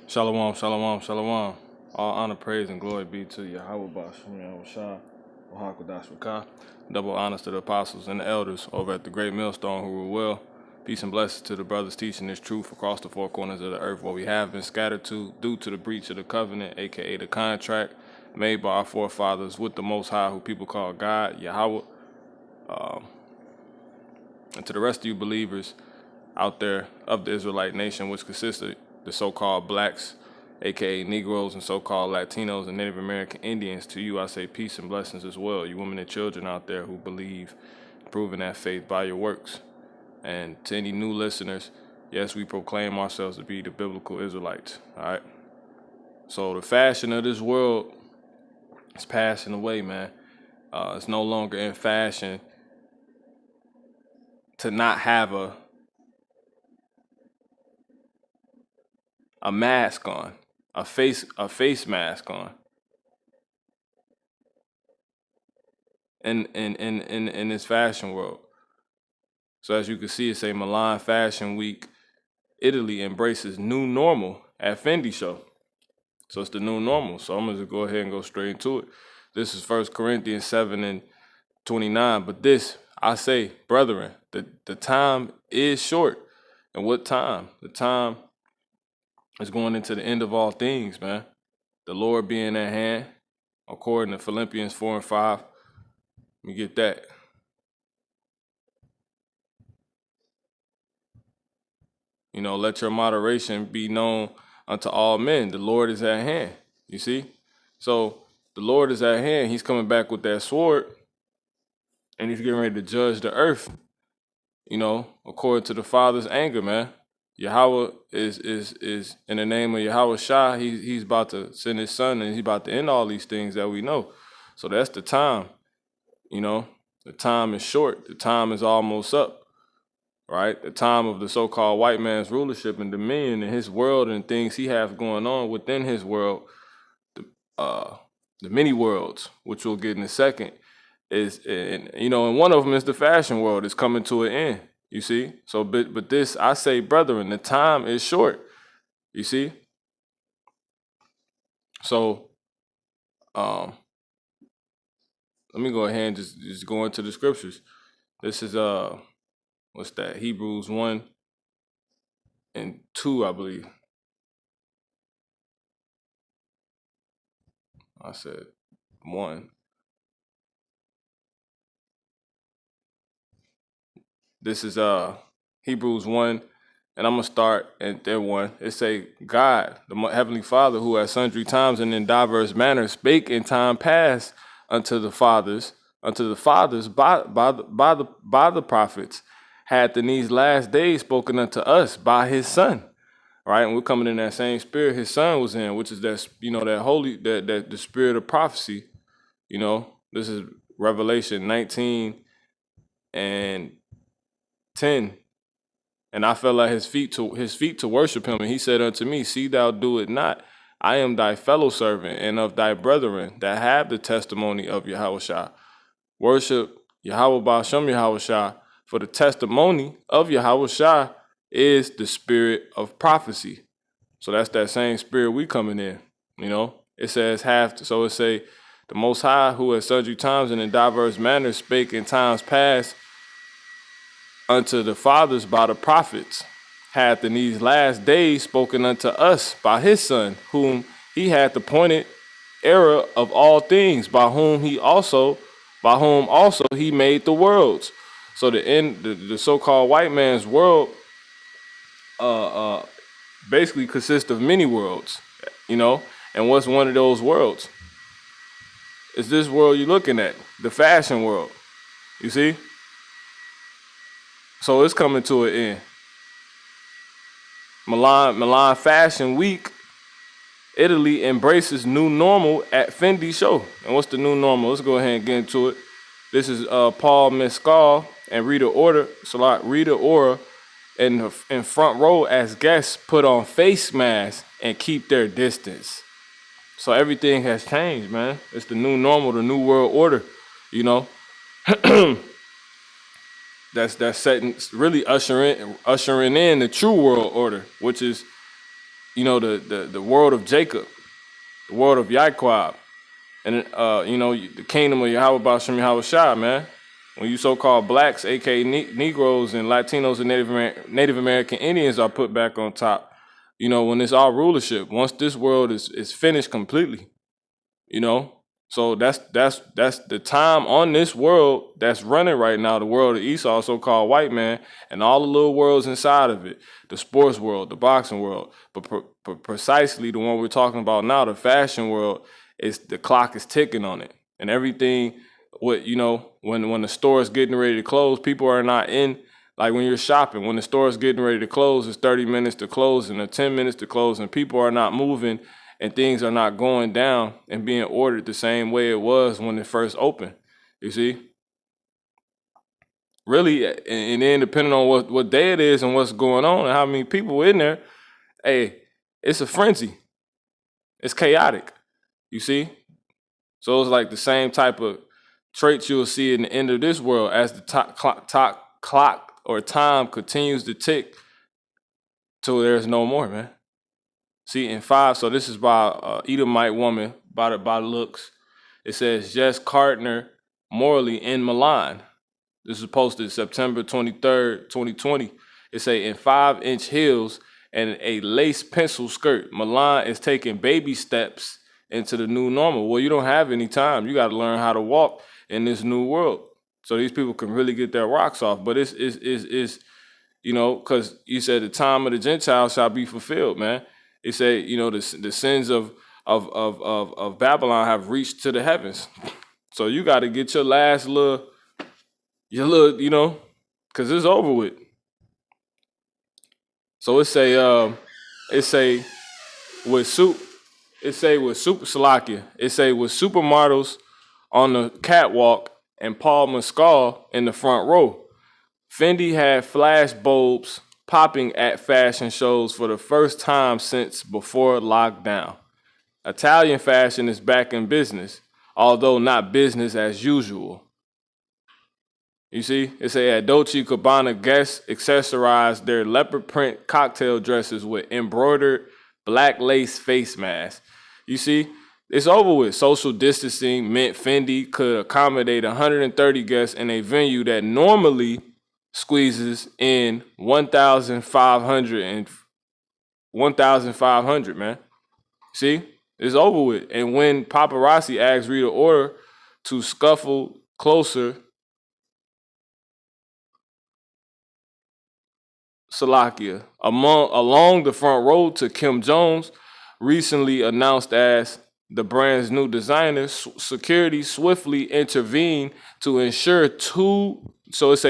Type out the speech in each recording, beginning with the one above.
Shalom, shalom, shalom. All honor, praise, and glory be to Yahweh Bashem, Yahweh Shah, Wahakadash Wakah. Double honors to the apostles and the elders over at the great millstone who rule well. Peace and blessings to the brothers teaching this truth across the four corners of the earth where we have been scattered to due to the breach of the covenant, aka the contract made by our forefathers with the Most High, who people call God, Yahweh. And to the rest of you believers out there of the Israelite nation, which consists of the so-called blacks, aka Negroes, and so-called Latinos and Native American Indians, to you I say peace and blessings as well. You women and children out there who believe, proving that faith by your works. And to any new listeners, yes, we proclaim ourselves to be the biblical Israelites. All right. So the fashion of this world is passing away, man. It's no longer in fashion to not have a mask on, a face mask on. In this fashion world. So as you can see, it's a Milan Fashion Week. Italy embraces new normal at Fendi show. So it's the new normal. So I'm gonna just go ahead and go straight into it. This is 1 Corinthians 7:29. But this, I say, brethren, the time is short. And what time? The time is going into the end of all things, man. The Lord being at hand, according to Philippians 4:5. Let me get that. You know, let your moderation be known unto all men. The Lord is at hand. You see? So the Lord is at hand. He's coming back with that sword, and he's getting ready to judge the earth, you know, according to the Father's anger, man. Yahweh is in the name of Yahweh Shah, he's about to send his son, and he's about to end all these things that we know. So that's the time, you know. The time is short. The time is almost up. Right? The time of the so-called white man's rulership and dominion in his world and things he has going on within his world, the many worlds, which we'll get in a second, and one of them is the fashion world. Is coming to an end. You see? So, but this, I say, brethren, the time is short. You see? So, let me go ahead and just go into the scriptures. This is what's that? Hebrews 1:2, I believe. I said 1. This is Hebrews 1, and I'm gonna start at that 1. It say, God, the heavenly Father, who at sundry times and in diverse manners spake in time past unto the fathers by the prophets, hath in these last days spoken unto us by his Son. Right, and we're coming in that same spirit his Son was in, which is that that holy that the spirit of prophecy. You know, this is Revelation 19 and 10. And I fell at his feet to worship him. And he said unto me, see thou do it not. I am thy fellow servant and of thy brethren that have the testimony of Yahweh Shah. Worship Yahweh Bashem Yahweh Shah, for the testimony of Yahweh Shah is the spirit of prophecy. So that's that same spirit we coming in. You know, it says so it say, the Most High, who at sundry times and in diverse manners spake in times past unto the fathers by the prophets, hath in these last days spoken unto us by his Son, whom he hath appointed heir of all things, by whom also he made the worlds. So the so-called white man's world basically consists of many worlds, you know. And what's one of those worlds? It's this world you're looking at, the fashion world. You see? So it's coming to an end. Milan Fashion Week, Italy embraces new normal at Fendi show. And what's the new normal? Let's go ahead and get into it. This is Paul Mescal and Rita Ora in front row as guests put on face masks and keep their distance. So everything has changed, man. It's the new normal, the new world order, you know. That's setting, really ushering in the true world order, which is the world of Jacob, the world of Yaquab, and the kingdom of Yahweh Bashem Yahweh Shah, man. When you so-called blacks, aka Negroes and Latinos and Native American Indians are put back on top, when it's our rulership, once this world is finished completely, you know. So that's the time on this world that's running right now, the world of Esau, so-called white man, and all the little worlds inside of it, the sports world, the boxing world, but precisely the one we're talking about now, the fashion world, is the clock is ticking on it, and everything. When the store is getting ready to close, people are not in. Like when you're shopping, when the store is getting ready to close, it's 30 minutes to close and 10 minutes to close, and people are not moving and things are not going down and being ordered the same way it was when it first opened. You see? Really, and then depending on what day it is and what's going on and how many people in there, hey, it's a frenzy. It's chaotic. You see? So it's like the same type of traits you'll see in the end of this world as the clock or time continues to tick till there's no more, man. See, in 5, so this is by Edomite woman, by the looks. It says, Jess Cartner Morley in Milan. This is posted September 23rd, 2020. It say, in 5-inch heels and a lace pencil skirt, Milan is taking baby steps into the new normal. Well, you don't have any time. You got to learn how to walk in this new world. So these people can really get their rocks off. But it's because you said the time of the Gentiles shall be fulfilled, man. It say, the sins of Babylon have reached to the heavens. So you got to get your last little, because it's over with. So it say with supermodels on the catwalk and Paul Mescal in the front row. Fendi had flash bulbs popping at fashion shows for the first time since before lockdown. Italian fashion is back in business, although not business as usual. You see, it say at Dolce Gabbana, guests accessorized their leopard print cocktail dresses with embroidered black lace face masks. You see, it's over with. Social distancing meant Fendi could accommodate 130 guests in a venue that normally squeezes in 1,500, man. See, it's over with. And when paparazzi asked Rita Ora to scuffle closer, along the front row to Kim Jones, recently announced as the brand's new designer, security swiftly intervened to ensure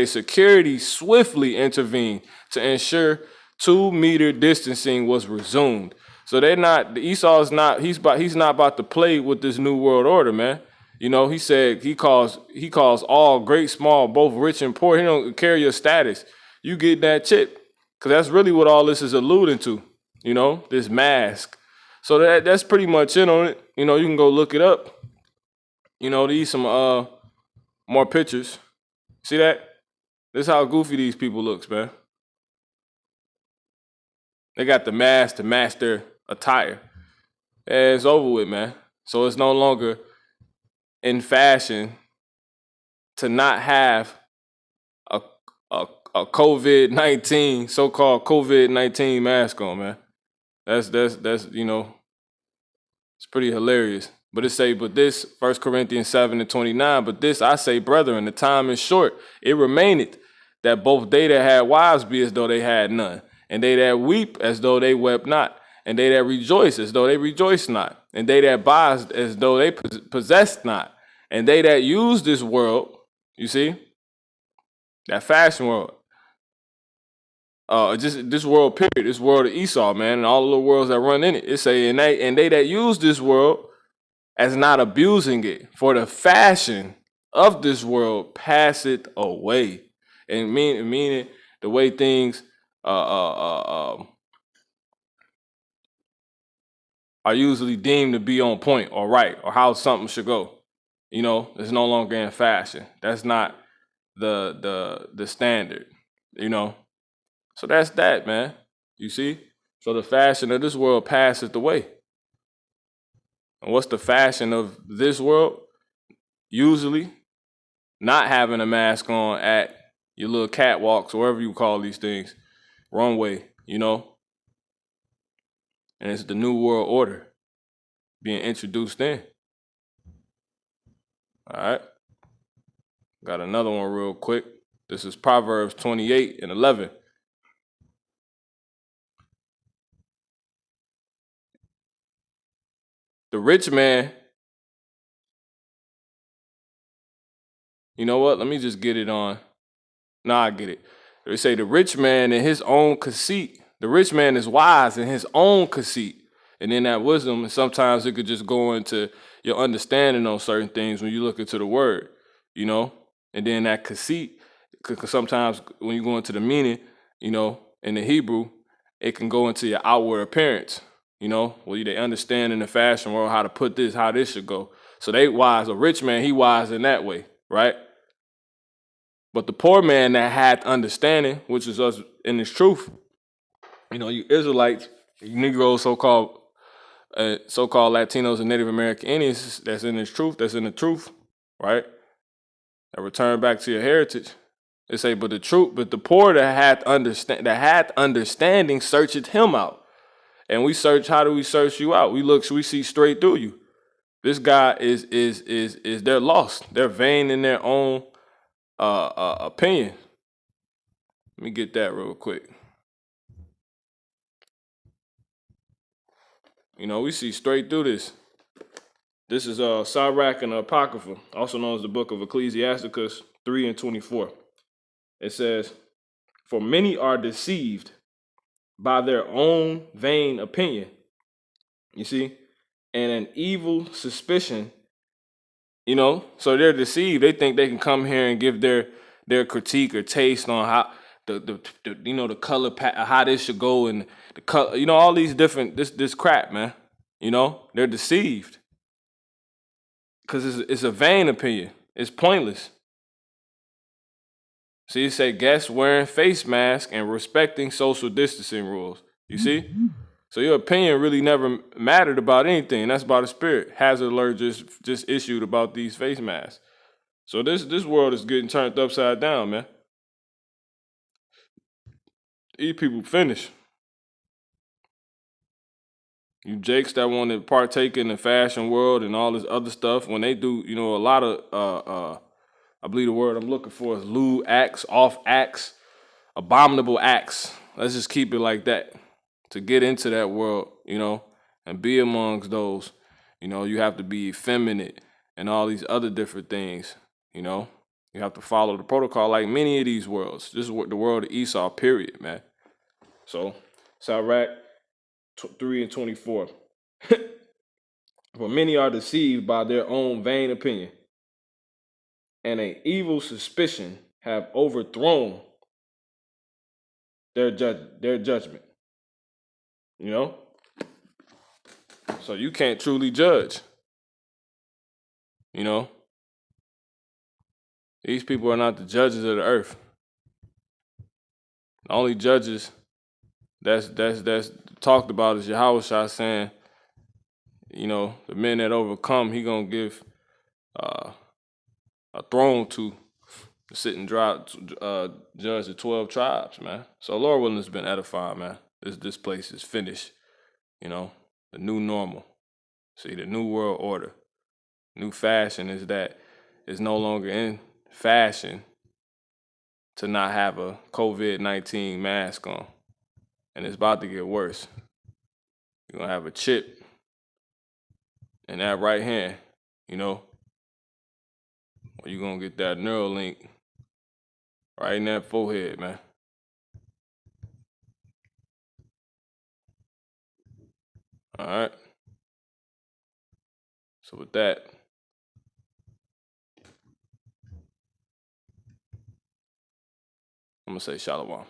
security swiftly intervened to ensure 2-meter distancing was resumed. So Esau is not, he's not about to play with this new world order, man. He said he calls all great, small, both rich and poor. He don't care your status. You get that chip. Because that's really what all this is alluding to, this mask. So that's pretty much it on it. You can go look it up. These some more pictures. See that? This is how goofy these people looks, man. They got the mask to match their attire. And it's over with, man. So it's no longer in fashion to not have a COVID-19, so-called COVID-19 mask on, man. That's it's pretty hilarious. But it say, but this, 1 Corinthians 7:29, but this I say, brethren, the time is short. It remaineth that both they that had wives be as though they had none, and they that weep as though they wept not, and they that rejoice as though they rejoiced not, and they that buy as though they possessed not, and they that use this world, you see, that fashion world, just this world period, this world of Esau, man, and all the little worlds that run in it. It say, and they that use this world as not abusing it, for the fashion of this world passeth away. And meaning the way things are usually deemed to be on point or right, or how something should go. It's no longer in fashion. That's not the standard, So that's that, man. You see? So the fashion of this world passeth away. And what's the fashion of this world? Usually not having a mask on at your little catwalks, or whatever you call these things, runway, and it's the new world order being introduced in. All right. Got another one real quick. This is Proverbs 28:11. The rich man, you know what? Let me just get it on. Nah, I get it. They say the rich man in his own conceit. The rich man is wise in his own conceit. And in that wisdom, sometimes it could just go into your understanding on certain things when you look into the word, And then that conceit, because sometimes when you go into the meaning, in the Hebrew, it can go into your outward appearance, where they understand in the fashion world how to put this, how this should go. So they wise. A rich man, he wise in that way, right? But the poor man that had understanding, which is us in this truth, you Israelites, you Negroes, so-called Latinos and Native American Indians, that's in this truth, that's in the truth, right? That return back to your heritage. They say, but the poor that had understanding searcheth him out. And we search. How do we search you out? We see straight through you. This guy is they're lost. They're vain in their own opinion. Let me get that real quick. We see straight through this. This is Sirach and the Apocrypha, also known as the book of Ecclesiasticus 3:24. It says, "For many are deceived by their own vain opinion." You see? And an evil suspicion, so they're deceived. They think they can come here and give their critique or taste on how the color how this should go, and the color, all these different this crap, man. They're deceived because it's a vain opinion. It's pointless. So you say guests wearing face masks and respecting social distancing rules. You see? So your opinion really never mattered about anything. That's about a spirit. Hazard alert just issued about these face masks. So this world is getting turned upside down, man. These people finished. You jakes that want to partake in the fashion world and all this other stuff, when they do, a lot of I believe the word I'm looking for is lewd acts, off acts, abominable acts. Let's just keep it like that. To get into that world, and be amongst those, you have to be effeminate and all these other different things, You have to follow the protocol like many of these worlds. This is what the world of Esau, period, man. So, Sirach 3:24. For many are deceived by their own vain opinion, and an evil suspicion have overthrown their judgment. So you can't truly judge. These people are not the judges of the earth. The only judges that's talked about is Yahushua saying, the men that overcome, he gonna give a throne to sit and judge the 12 tribes, man. So Lord willing, has been edifying, man. This place is finished. The new normal. See, the new world order. New fashion is that it's no longer in fashion to not have a COVID-19 mask on. And it's about to get worse. You're going to have a chip in that right hand, or you're going to get that neural link right in that forehead, man. All right. So with that, I'm going to say shalom.